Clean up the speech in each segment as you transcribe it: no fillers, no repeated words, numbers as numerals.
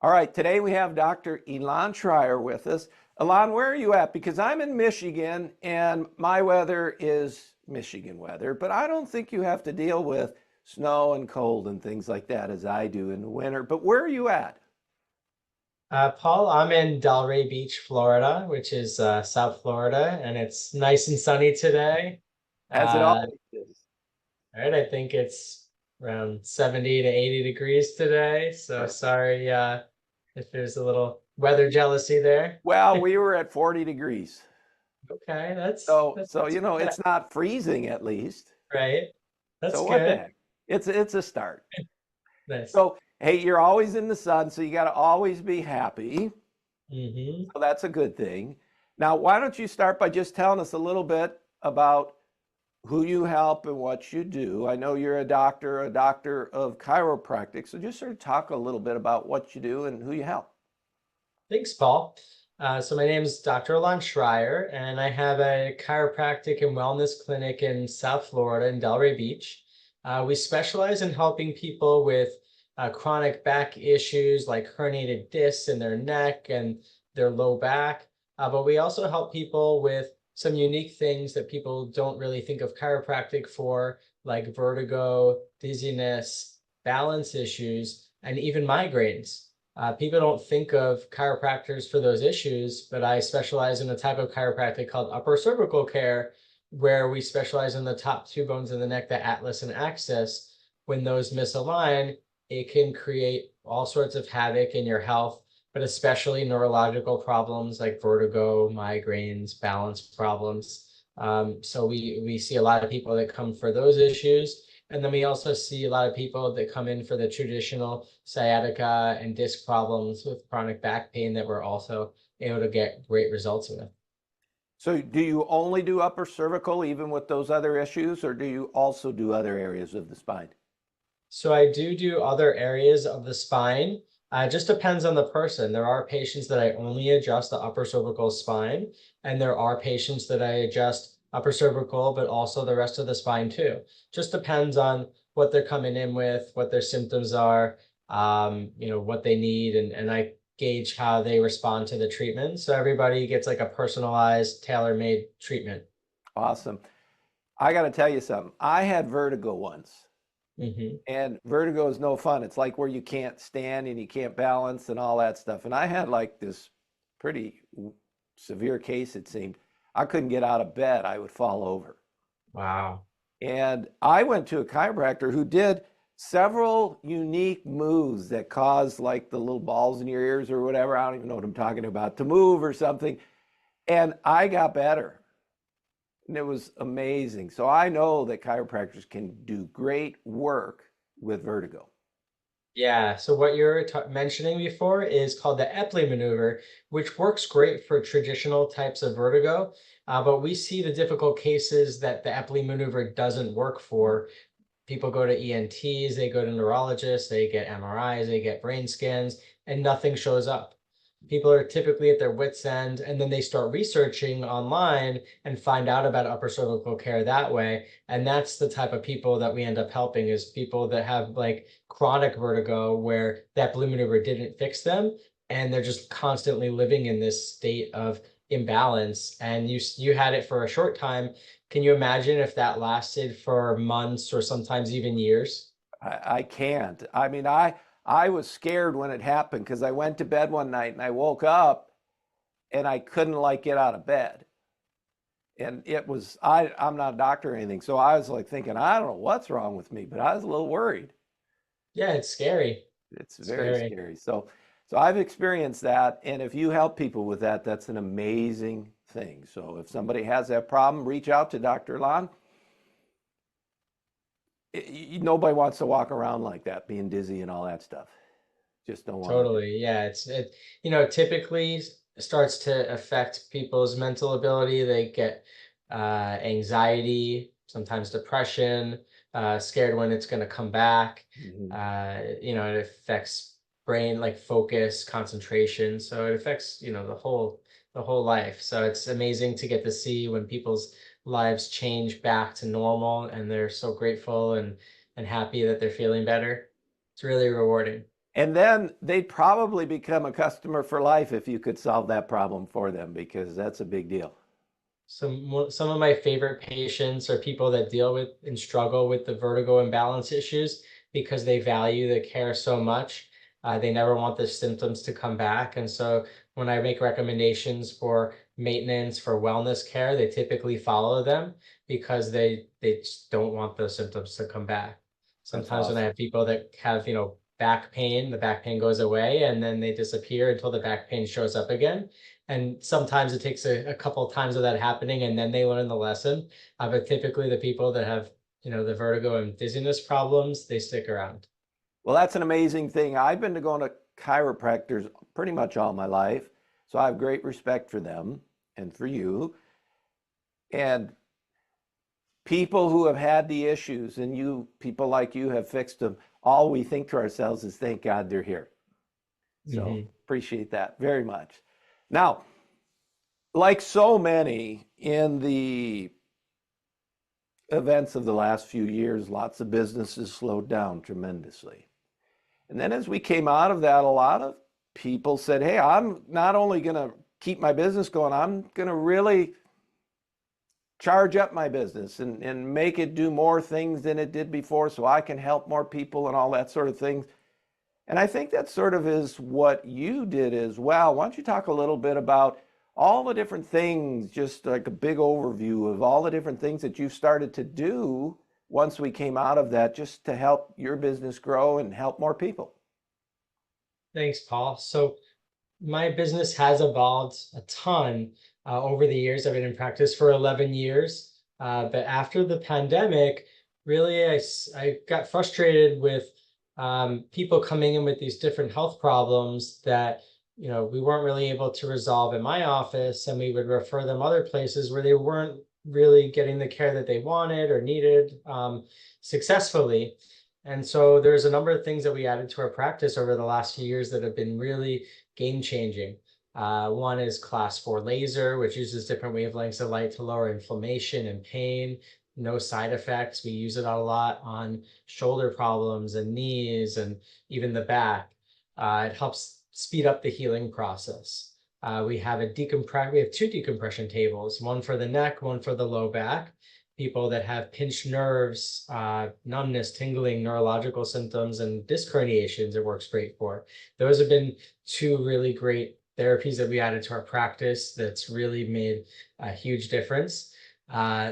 All right, today we have Dr. Elan Schrier with us. Elan, where are you at? Because I'm in Michigan and my weather is Michigan weather, but I don't think you have to deal with snow and cold and things like that as I do in the winter. But where are you at? Paul, I'm in Delray Beach, Florida, which is South Florida, and it's nice and sunny today. As it Uh, always is. right, I think it's around 70 to 80 degrees today. So sorry if there's a little weather jealousy there. Well, we were at 40 degrees. Okay, that's So, that's so not you too know, bad, it's not freezing at least. right? So That's what the good. heck? It's a start. Nice. So, hey, you're always in the sun, so you got to always be happy. Hmm. So that's a good thing. Now, why don't you start by just telling us a little bit about who you help and what you do? I know you're a doctor of chiropractic. So just sort of talk a little bit about what you do and who you help. Thanks, Paul. So my name is Dr. Elan Schrier, and I have a chiropractic and wellness clinic in South Florida in Delray Beach. We specialize in helping people with chronic back issues like herniated discs in their neck and their low back. But we also help people with some unique things that people don't really think of chiropractic for, like vertigo, dizziness, balance issues, and even migraines. People don't think of chiropractors for those issues, but I specialize in a type of chiropractic called upper cervical care, where we specialize in the top two bones in the neck, the atlas and axis. When those misalign, it can create all sorts of havoc in your health, but especially neurological problems like vertigo, migraines, balance problems. So we see a lot of people that come for those issues. And then we also see a lot of people that come in for the traditional sciatica and disc problems with chronic back pain that we're also able to get great results with. So do you only do upper cervical even with those other issues, or do you also do other areas of the spine? So I do other areas of the spine. It just depends on the person. There are patients that I only adjust the upper cervical spine, and there are patients that I adjust upper cervical, but also the rest of the spine too. Just depends on what they're coming in with, what their symptoms are, what they need, and I gauge how they respond to the treatment. So everybody gets like a personalized, tailor-made treatment. Awesome. I got to tell you something. I had vertigo once. Hmm. And vertigo is no fun. It's like where you can't stand and you can't balance and all that stuff. And I had like this pretty severe case, it seemed. I couldn't get out of bed. I would fall over. Wow. And I went to a chiropractor who did several unique moves that caused like the little balls in your ears or whatever. I don't even know what I'm talking about to move or something. And I got better. And it was amazing. So I know that chiropractors can do great work with vertigo. Yeah, so what you're mentioning before is called the Epley maneuver, which works great for traditional types of vertigo. But we see the difficult cases that the Epley maneuver doesn't work for. People go to ENTs, they go to neurologists, they get MRIs, they get brain scans, and nothing shows up. People are typically at their wits' end, and then they start researching online and find out about upper cervical care that way. And that's the type of people that we end up helping is people that have like chronic vertigo where that blue maneuver didn't fix them, and they're just constantly living in this state of imbalance. And you had it for a short time. Can you imagine if that lasted for months or sometimes even years? I can't. I mean, I was scared when it happened because I went to bed one night and I woke up and I couldn't like get out of bed. And it was I'm not a doctor or anything, so I was like thinking, I don't know what's wrong with me, but I was a little worried. Yeah, it's scary. It's very Scary. scary. So I've experienced that, and if you help people with that, that's an amazing thing. So if somebody has that problem, reach out to Dr. Lon. Nobody wants to walk around like that, being dizzy and all that stuff. Just don't want to do it. Totally. Yeah, typically starts to affect people's mental ability. They get anxiety, sometimes depression, scared when it's going to come back. Mhm. It affects brain like focus, concentration. So it affects, the whole life. So it's amazing to get to see when people's lives change back to normal and they're so grateful and happy that they're feeling better. It's really rewarding. And then they'd probably become a customer for life if you could solve that problem for them, because that's a big deal. Some of my favorite patients are people that deal with and struggle with the vertigo and balance issues because they value the care so much. They never want the symptoms to come back. And so when I make recommendations for maintenance, for wellness care, they typically follow them because they just don't want those symptoms to come back. That's Sometimes when I awesome. have people that have, back pain, the back pain goes away and then they disappear until the back pain shows up again. And sometimes it takes a couple of times of that happening and then they learn the lesson. But typically the people that have, the vertigo and dizziness problems, they stick around. Well, that's an amazing thing. I've been to going to chiropractors pretty much all my life, so I have great respect for them and for you. And people who have had the issues, and you, people like you, have fixed them, all we think to ourselves is, thank God they're here. So Hmm. appreciate that very much. Now, like so many in the events of the last few years, lots of businesses slowed down tremendously. And then as we came out of that, a lot of people said, hey, I'm not only going to keep my business going, I'm going to really charge up my business and make it do more things than it did before so I can help more people and all that sort of things. And I think that sort of is what you did as well. Why don't you talk a little bit about all the different things, just like a big overview of all the different things that you started to do once we came out of that, just to help your business grow and help more people? Thanks, Paul. So my business has evolved a ton over the years. I've been in practice for 11 years. But after the pandemic, really, I got frustrated with people coming in with these different health problems that, we weren't really able to resolve in my office, and we would refer them other places where they weren't really getting the care that they wanted or needed successfully. And so there's a number of things that we added to our practice over the last few years that have been really game changing. One is class 4 laser, which uses different wavelengths of light to lower inflammation and pain. No side effects. We use it a lot on shoulder problems and knees and even the back. It helps speed up the healing process. We have two decompression tables, one for the neck, one for the low back. People that have pinched nerves, numbness, tingling, neurological symptoms, and disc herniations, it works great for. Those have been two really great therapies that we added to our practice that's really made a huge difference.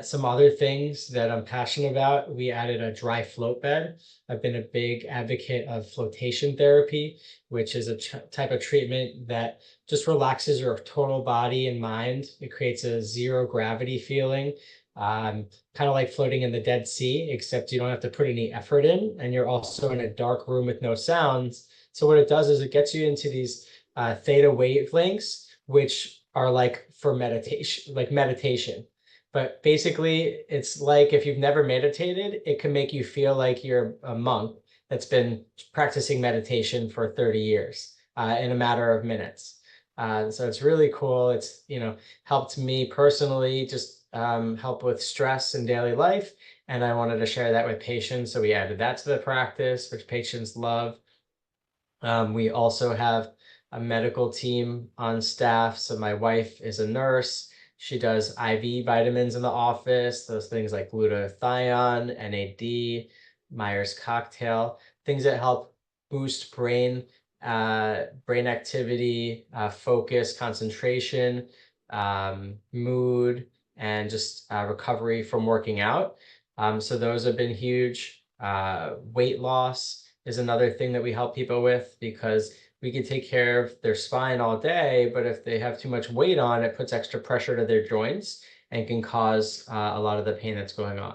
Some other things that I'm passionate about, we added a dry float bed. I've been a big advocate of flotation therapy, which is a type of treatment that just relaxes your total body and mind. It creates a zero gravity feeling, kind of like floating in the Dead Sea, except you don't have to put any effort in, and you're also in a dark room with no sounds. So what it does is it gets you into these theta wavelengths, which are like for meditation, like meditation. But basically, it's like if you've never meditated, it can make you feel like you're a monk that's been practicing meditation for 30 years in a matter of minutes. So it's really cool. It's, helped me personally just help with stress in daily life. And I wanted to share that with patients. So we added that to the practice, which patients love. We also have a medical team on staff. So my wife is a nurse. She does IV vitamins in the office, those things like glutathione, NAD, Myers cocktail, things that help boost brain activity, focus, concentration, mood, and just recovery from working out. So those have been huge. Weight loss is another thing that we help people with because we can take care of their spine all day, but if they have too much weight on, it puts extra pressure to their joints and can cause a lot of the pain that's going on.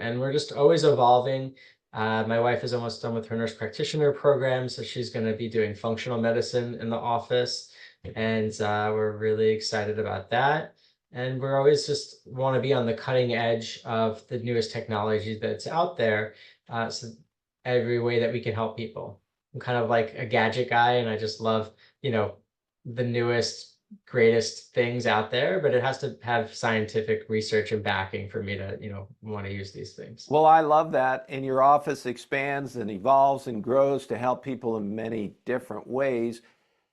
And we're just always evolving. My wife is almost done with her nurse practitioner program, so she's going to be doing functional medicine in the office. And we're really excited about that. And we're always just want to be on the cutting edge of the newest technology that's out there. So every way that we can help people. I'm kind of like a gadget guy, and I just love, the newest greatest things out there, but it has to have scientific research and backing for me to, want to use these things. Well, I love that. And your office expands and evolves and grows to help people in many different ways.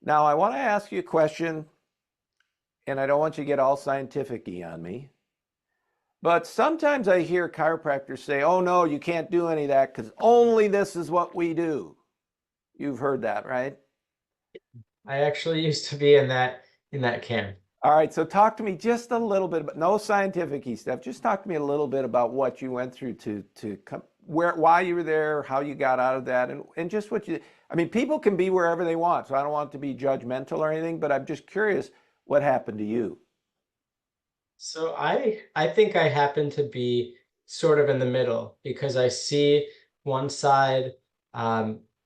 Now, I want to ask you a question, and I don't want you to get all scientific-y on me. But sometimes I hear chiropractors say, oh, no, you can't do any of that because only this is what we do. You've heard that, right? I actually used to be in that camp. All right, so talk to me just a little bit about no scientific-y stuff. Just talk to me a little bit about what you went through to come, why you were there, how you got out of that, and just what you. I mean, people can be wherever they want, so I don't want to be judgmental or anything, but I'm just curious what happened to you. So I think I happen to be sort of in the middle because I see one side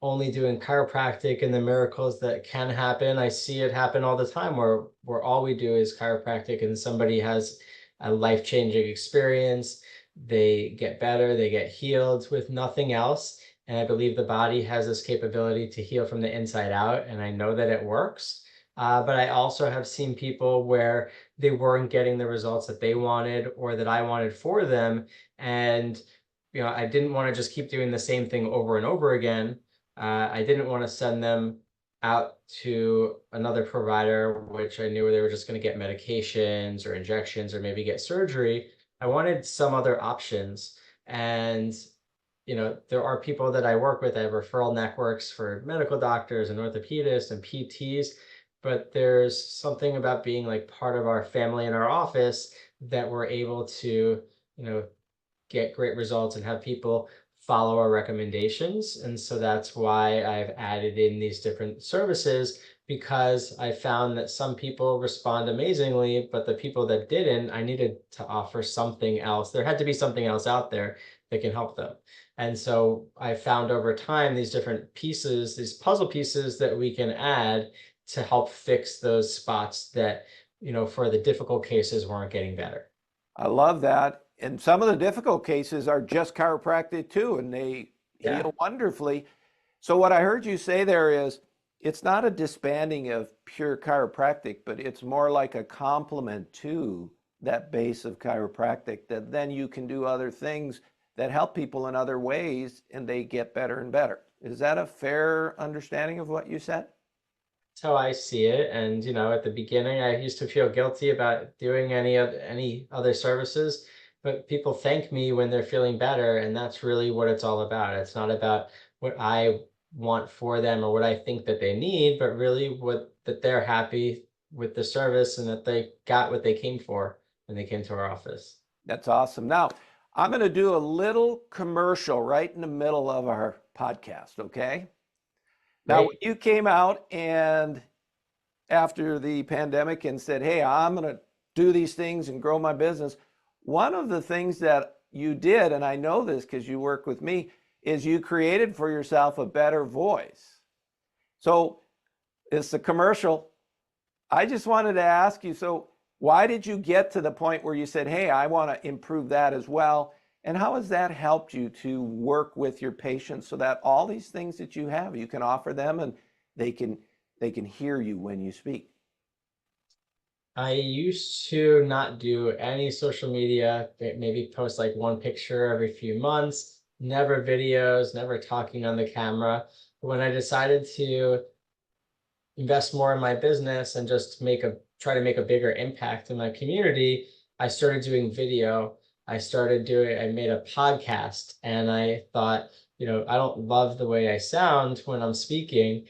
only doing chiropractic and the miracles that can happen. I see it happen all the time where all we do is chiropractic and somebody has a life-changing experience. They get better, they get healed with nothing else. And I believe the body has this capability to heal from the inside out, and I know that it works. But I also have seen people where they weren't getting the results that they wanted or that I wanted for them. And, I didn't want to just keep doing the same thing over and over again. I didn't want to send them out to another provider, which I knew they were just going to get medications or injections or maybe get surgery. I wanted some other options. And, there are people that I work with. I have referral networks for medical doctors and orthopedists and PTs, but there's something about being like part of our family in our office that we're able to, get great results and have people follow our recommendations. And so that's why I've added in these different services, because I found that some people respond amazingly, but the people that didn't, I needed to offer something else. There had to be something else out there that can help them. And so I found over time these different pieces, these puzzle pieces that we can add to help fix those spots that, for the difficult cases weren't getting better. I love that. And some of the difficult cases are just chiropractic too, and they Yeah. heal wonderfully. So what I heard you say there is it's not a disbanding of pure chiropractic, but it's more like a complement to that base of chiropractic that then you can do other things that help people in other ways and they get better and better. Is that a fair understanding of what you said? That's how I see it. And, at the beginning, I used to feel guilty about doing any other services, but people thank me when they're feeling better, and that's really what it's all about. It's not about what I want for them or what I think that they need, but really what that they're happy with the service and that they got what they came for when they came to our office. That's awesome. Now, I'm going to do a little commercial right in the middle of our podcast, okay? Now, when Great. you came out and after the pandemic and said, hey, I'm going to do these things and grow my business, one of the things that you did, and I know this because you work with me, is you created for yourself a better voice. So it's a commercial. I just wanted to ask you, so why did you get to the point where you said, hey, I want to improve that as well? And how has that helped you to work with your patients so that all these things that you have, you can offer them and they can hear you when you speak? I used to not do any social media, maybe post like one picture every few months, never videos, never talking on the camera. But when I decided to invest more in my business and just try to make a bigger impact in my community, I started doing video. I made a podcast, and I thought, I don't love the way I sound when I'm speaking.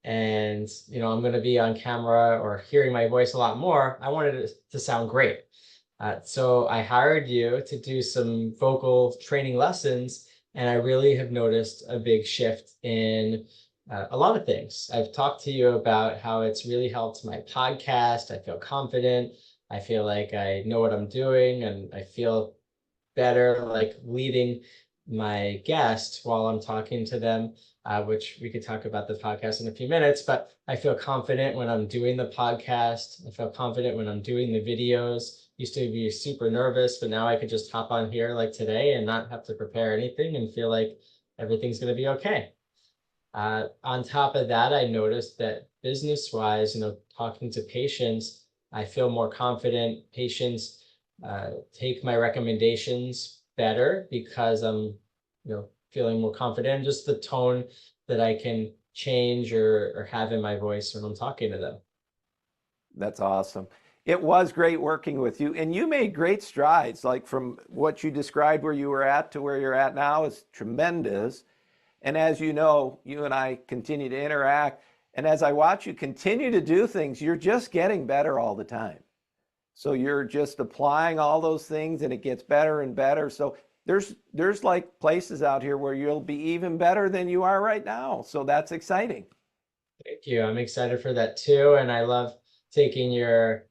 And I'm going to be on camera or hearing my voice a lot more. I wanted it to sound great. So I hired you to do some vocal training lessons, and I really have noticed a big shift in a lot of things. I've talked to you about how it's really helped my podcast. I feel confident. I feel like I know what I'm doing, and I feel better like leading my guests while I'm talking to them, which we could talk about the podcast in a few minutes. But I feel confident when I'm doing the podcast. I feel confident when I'm doing the videos. Used to be super nervous, but now I could just hop on here like today and not have to prepare anything and feel like everything's going to be okay. On top of that, I noticed that business-wise, talking to patients, I feel more confident. Patients take my recommendations better because I'm, feeling more confident. Just the tone that I can change or have in my voice when I'm talking to them. That's awesome. It was great working with you, and you made great strides. Like from what you described where you were at to where you're at now is tremendous. And as you know, you and I continue to interact. And as I watch you continue to do things, you're just getting better all the time. So you're just applying all those things and it gets better and better. So there's like places out here where you'll be even better than you are right now. So that's exciting. Thank you. I'm excited for that too. And I love taking your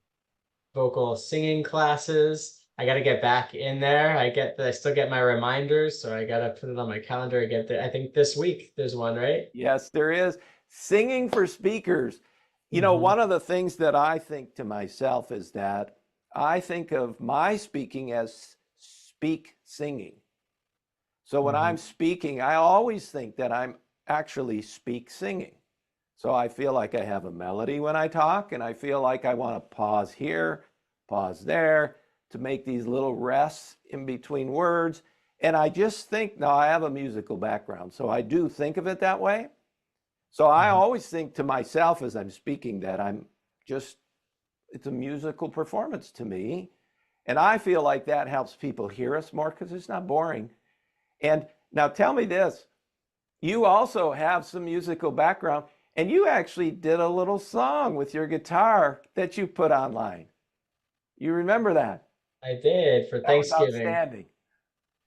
vocal singing classes. I got to get back in there. I still get my reminders, so I got to put it on my calendar. I get there. I think this week there's one, right? Yes, there is. Singing for speakers. Hmm. One of the things that I think to myself is that I think of my speaking as speak singing. So when I'm Hmm. speaking, I always think that I'm actually speak singing. So I feel like I have a melody when I talk, and I feel like I want to pause here, pause there to make these little rests in between words. And I just think, now I have a musical background, so I do think of it that way. So I Hmm. always think to myself as I'm speaking that just, it's a musical performance to me. And I feel like that helps people hear us more because it's not boring. And now tell me this, you also have some musical background and you actually did a little song with your guitar that you put online. You remember that? I did for That was Thanksgiving. outstanding.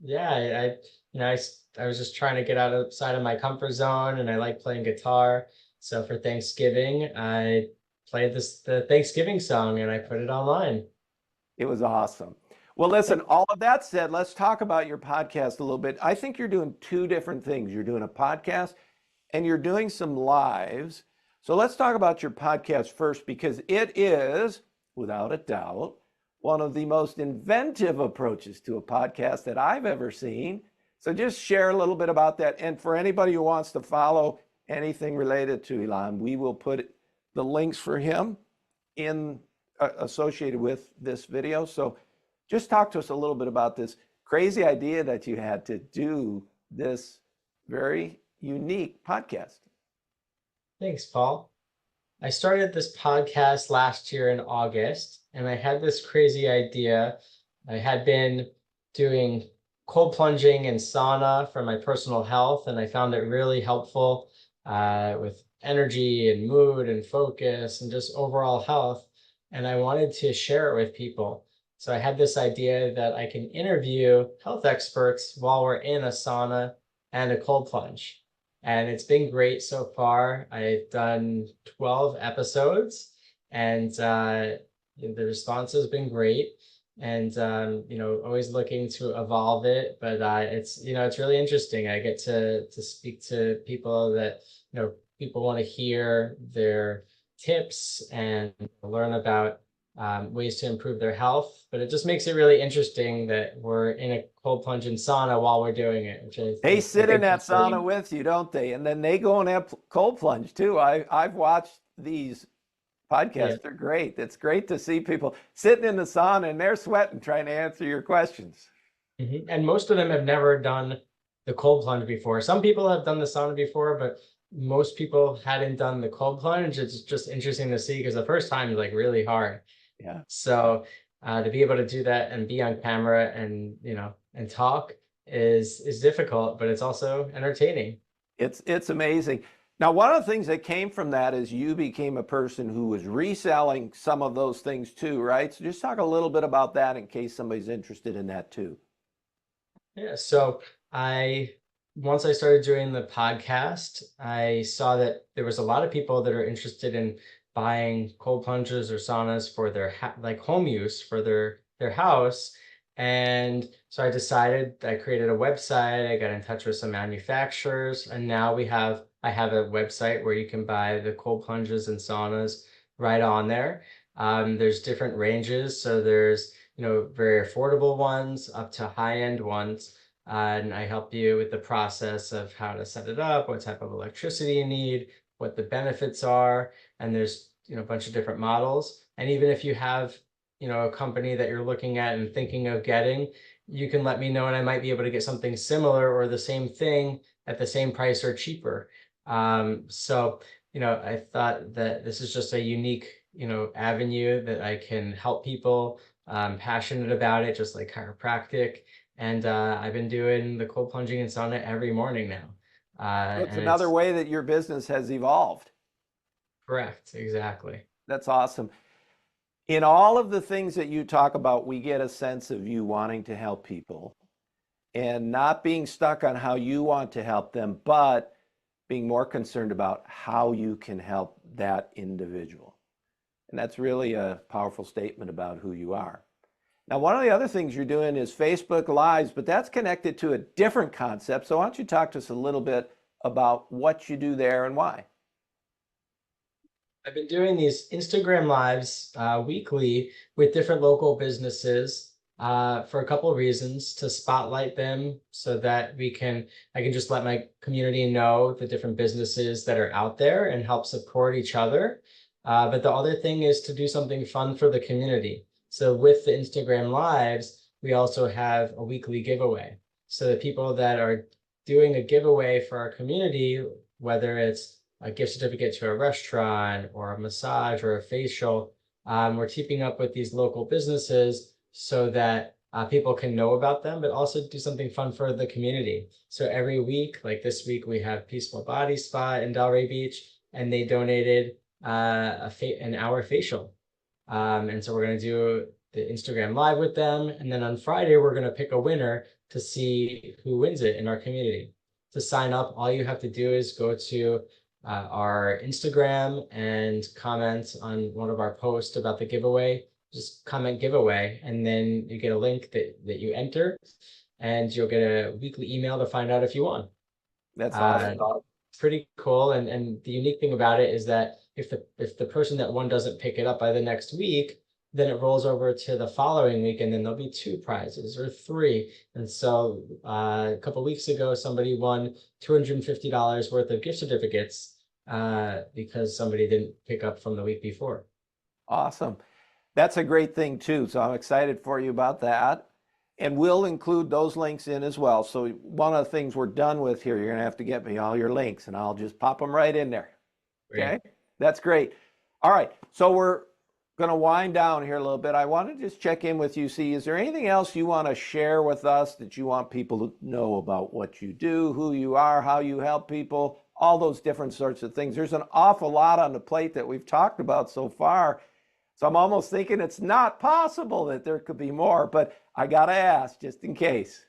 Yeah, I was just trying to get outside of my comfort zone, and I like playing guitar. So for Thanksgiving, I played the Thanksgiving song, and I put it online. It was awesome. Well, listen, all of that said, let's talk about your podcast a little bit. I think you're doing two different things. You're doing a podcast and you're doing some lives. So let's talk about your podcast first because it is, without a doubt, one of the most inventive approaches to a podcast that I've ever seen. So just share a little bit about that. And for anybody who wants to follow anything related to Elan, we will put the links for him in associated with this video. So just talk to us a little bit about this crazy idea that you had to do this very unique podcast. Thanks, Paul. I started this podcast last year in August, and I had this crazy idea. I had been doing cold plunging and sauna for my personal health, and I found it really helpful with energy and mood and focus and just overall health. And I wanted to share it with people. So I had this idea that I can interview health experts while we're in a sauna and a cold plunge. And it's been great so far. I've done 12 episodes, and the response has been great. And always looking to evolve it, but it's really interesting. I get to speak to people that people want to hear their tips and learn about ways to improve their health. But it just makes it really interesting that we're in a cold plunge and sauna while we're doing it, which They I sit in think that is really. sauna with you, don't they? And then they go and have cold plunge too. I've watched these Yeah. podcasts. They're great. It's great to see people sitting in the sauna and they're sweating trying to answer your questions. Mhm. And most of them have never done the cold plunge before. Some people have done the sauna before, but most people hadn't done the cold plunge. It's just interesting to see because the first time is like really hard. Yeah. So to be able to do that and be on camera and and talk is difficult, but it's also entertaining. It's amazing. Now, one of the things that came from that is you became a person who was reselling some of those things too, right? So just talk a little bit about that in case somebody's interested in that too. Yeah, so I once I started doing the podcast, I saw that there was a lot of people that are interested in buying cold plunges or saunas for their like home use for their house. And so I created a website, I got in touch with some manufacturers, and now I have a website where you can buy the cold plunges and saunas right on there. There's different ranges, so there's very affordable ones up to high-end ones. and I help you with the process of how to set it up, what type of electricity you need, what the benefits are, and there's a bunch of different models. And even if you have a company that you're looking at and thinking of getting, you can let me know, and I might be able to get something similar or the same thing at the same price or cheaper. So I thought that this is just a unique avenue that I can help people. I'm passionate about it, just like chiropractic. And I've been doing the cold plunging and sauna every morning now. So it's And another it's way that your business has evolved. correct, exactly. That's awesome. In all of the things that you talk about, we get a sense of you wanting to help people and not being stuck on how you want to help them, but being more concerned about how you can help that individual. And that's really a powerful statement about who you are. Now, one of the other things you're doing is Facebook Lives, but that's connected to a different concept. So why don't you talk to us a little bit about what you do there and why? I've been doing these Instagram lives weekly with different local businesses for a couple of reasons, to spotlight them so that I can just let my community know the different businesses that are out there and help support each other. But the other thing is to do something fun for the community. So with the Instagram lives, we also have a weekly giveaway. So the people that are doing a giveaway for our community, whether it's a gift certificate to a restaurant or a massage or a facial, we're keeping up with these local businesses so that people can know about them, but also do something fun for the community. So every week, like this week, we have Peaceful Body Spa in Delray Beach, and they donated an hour facial. And so we're going to do the Instagram live with them. And then on Friday, we're going to pick a winner to see who wins it in our community. To sign up, all you have to do is go to our Instagram and comment on one of our posts about the giveaway. Just comment giveaway, and then you get a link that you enter, and you'll get a weekly email to find out if you won. That's Uh, awesome. Pretty cool. And the unique thing about it is that if the person that won doesn't pick it up by the next week, then it rolls over to the following week, and then there'll be 2 prizes or 3. And so a couple of weeks ago, somebody won $250 worth of gift certificates because somebody didn't pick up from the week before. Awesome. That's a great thing too. So I'm excited for you about that. And we'll include those links in as well. So one of the things we're done with here, you're going to have to get me all your links and I'll just pop them right in there. Okay. Great. That's great. All right. So we're going to wind down here a little bit. I want to just check in with you. See, is there anything else you want to share with us that you want people to know about what you do, who you are, how you help people, all those different sorts of things? There's an awful lot on the plate that we've talked about so far. So I'm almost thinking it's not possible that there could be more, but I got to ask just in case.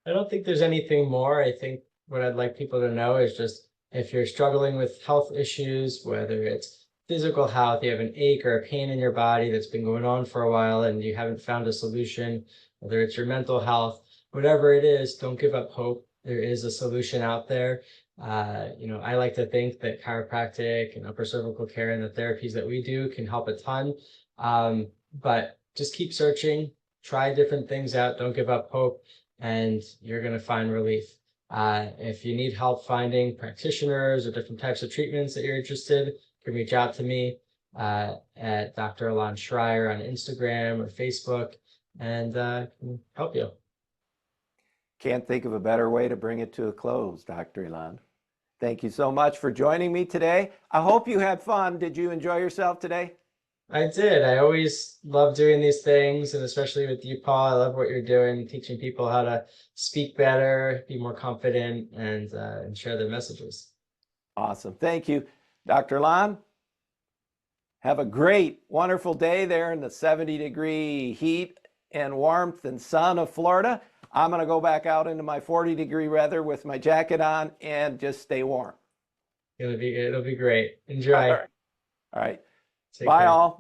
I don't think there's anything more. I think what I'd like people to know is just if you're struggling with health issues, whether it's physical health, you have an ache or a pain in your body that's been going on for a while and you haven't found a solution, whether it's your mental health, whatever it is, don't give up hope. There is a solution out there. I like to think that chiropractic and upper cervical care and the therapies that we do can help a ton. But just keep searching, try different things out, don't give up hope, and you're going to find relief. If you need help finding practitioners or different types of treatments that you're interested, you can reach out to me at Dr. Elan Schrier on Instagram or Facebook, and can help you. Can't think of a better way to bring it to a close, Dr. Elan. Thank you so much for joining me today. I hope you had fun. Did you enjoy yourself today? I did. I always love doing these things, and especially with you, Paul. I love what you're doing, teaching people how to speak better, be more confident, and share their messages. Awesome. Thank you, Dr. Elan. Have a great, wonderful day there in the 70-degree heat and warmth and sun of Florida. I'm going to go back out into my 40-degree weather with my jacket on and just stay warm. It'll be great. All Enjoy. right. All right. Take Bye, care. all.